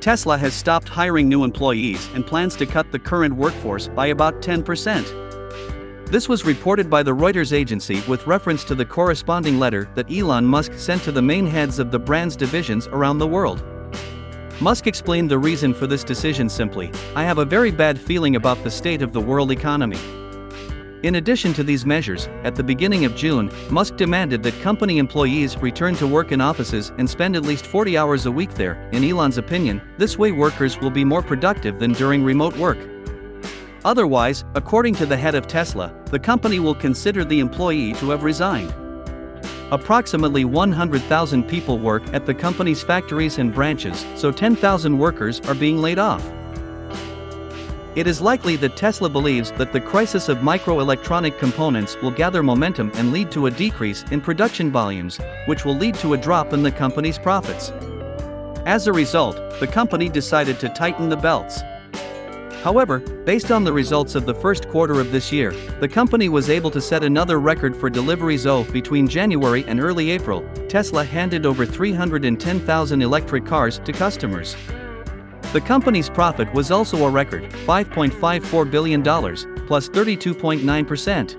Tesla has stopped hiring new employees and plans to cut the current workforce by about 10%. This was reported by the Reuters agency with reference to the corresponding letter that Elon Musk sent to the main heads of the brand's divisions around the world. Musk explained the reason for this decision simply: "I have a very bad feeling about the state of the world economy." In addition to these measures, at the beginning of June, Musk demanded that company employees return to work in offices and spend at least 40 hours a week there. In Elon's opinion, this way workers will be more productive than during remote work. Otherwise, according to the head of Tesla, the company will consider the employee to have resigned. Approximately 100,000 people work at the company's factories and branches, so 10,000 workers are being laid off. It is likely that Tesla believes that the crisis of microelectronic components will gather momentum and lead to a decrease in production volumes, which will lead to a drop in the company's profits. As a result, the company decided to tighten the belts. However, based on the results of the first quarter of this year, the company was able to set another record for deliveries. Between January and early April, Tesla handed over 310,000 electric cars to customers. The company's profit was also a record, $5.54 billion, plus 32.9%.